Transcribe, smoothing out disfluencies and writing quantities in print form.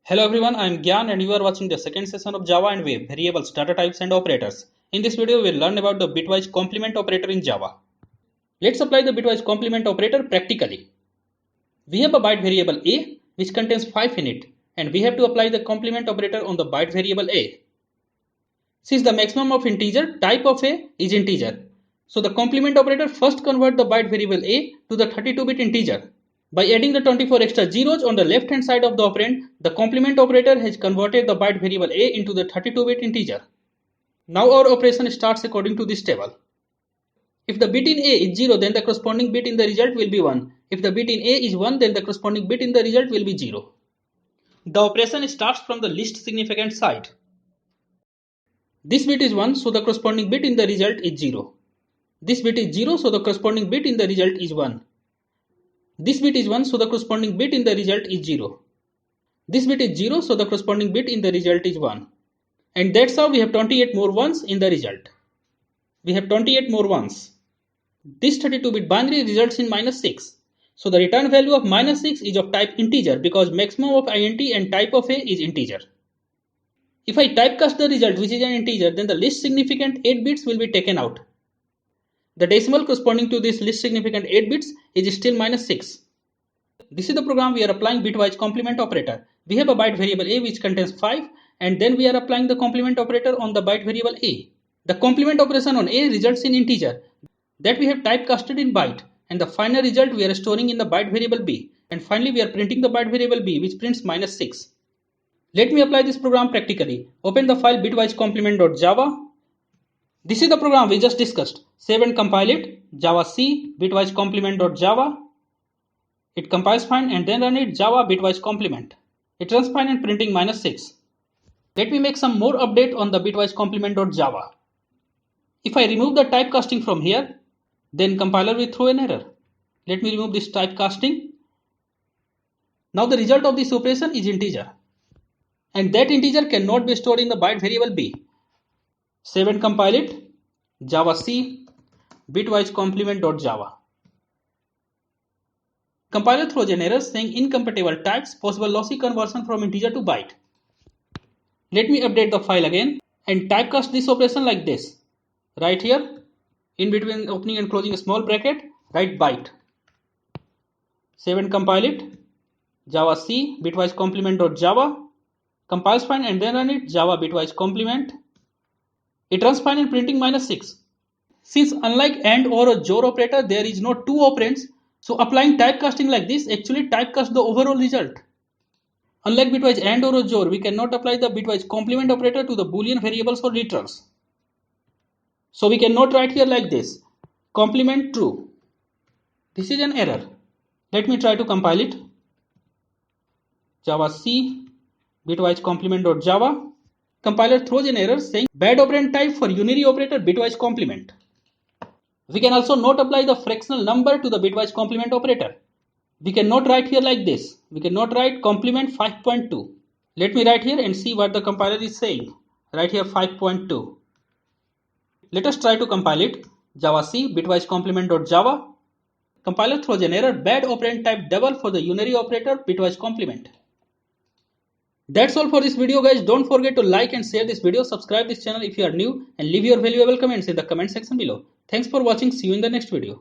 Hello everyone, I am Gyan and you are watching the second session of Java and Web, variables, data types and operators. In this video, we will learn about the bitwise complement operator in Java. Let's apply the bitwise complement operator practically. We have a byte variable a which contains 5 in it and we have to apply the complement operator on the byte variable a. Since the maximum of integer type of a is integer, so the complement operator first converts the byte variable a to the 32-bit integer. By adding the 24 extra zeros on the left hand side of the operand, the complement operator has converted the byte variable a into the 32-bit integer. Now our operation starts according to this table. If the bit in a is 0, then the corresponding bit in the result will be 1. If the bit in a is 1, then the corresponding bit in the result will be 0. The operation starts from the least significant side. This bit is 1, so the corresponding bit in the result is 0. This bit is 0, so the corresponding bit in the result is 1. This bit is 1, so the corresponding bit in the result is 0. This bit is 0, so the corresponding bit in the result is 1. And that's how we have 28 more 1s in the result. We have 28 more 1s. This 32-bit binary results in minus 6. So the return value of minus 6 is of type integer because maximum of int and type of a is integer. If I typecast the result which is an integer, then the least significant 8 bits will be taken out. The decimal corresponding to this least significant 8 bits is still minus 6. This is the program we are applying bitwise complement operator. We have a byte variable a which contains 5 and then we are applying the complement operator on the byte variable a. The complement operation on a results in integer that we have typecasted in byte, and the final result we are storing in the byte variable b, and finally we are printing the byte variable b which prints minus 6. Let me apply this program practically. Open the file bitwisecomplement.java. This is the program we just discussed. Save and compile it. Java C bitwisecomplement.java. It compiles fine and then run it Java bitwise complement. It runs fine and printing minus 6. Let me make some more update on the bitwise complement.java. If I remove the typecasting from here, then compiler will throw an error. Let me remove this typecasting. Now the result of this operation is integer. And that integer cannot be stored in the byte variable b. Save and compile it. Java C bitwise complement.java. Compiler throws an error saying incompatible types, possible lossy conversion from integer to byte. Let me update the file again and typecast this operation like this. Right here, in between opening and closing a small bracket, write byte. Save and compile it. Java C bitwise complement.java. Compiles fine and then run it Java bitwise complement. It runs fine and printing minus 6. Since unlike AND or a JOR operator, there is no two operands, so applying typecasting like this actually typecast the overall result. Unlike bitwise AND or a JOR, we cannot apply the bitwise complement operator to the boolean variables or returns. So we cannot write here like this, complement true. This is an error. Let me try to compile it. Java C bitwise complement.java. Compiler throws an error saying bad operand type for unary operator bitwise complement. We can also not apply the fractional number to the bitwise complement operator. We cannot write here like this. We cannot write complement 5.2. Let me write here and see what the compiler is saying. Write here 5.2. Let us try to compile it. Java C bitwise complement.java. Compiler throws an error bad operand type double for the unary operator bitwise complement. That's all for this video guys. Don't forget to like and share this video, subscribe this channel if you are new and leave your valuable comments in the comment section below. Thanks for watching. See you in the next video.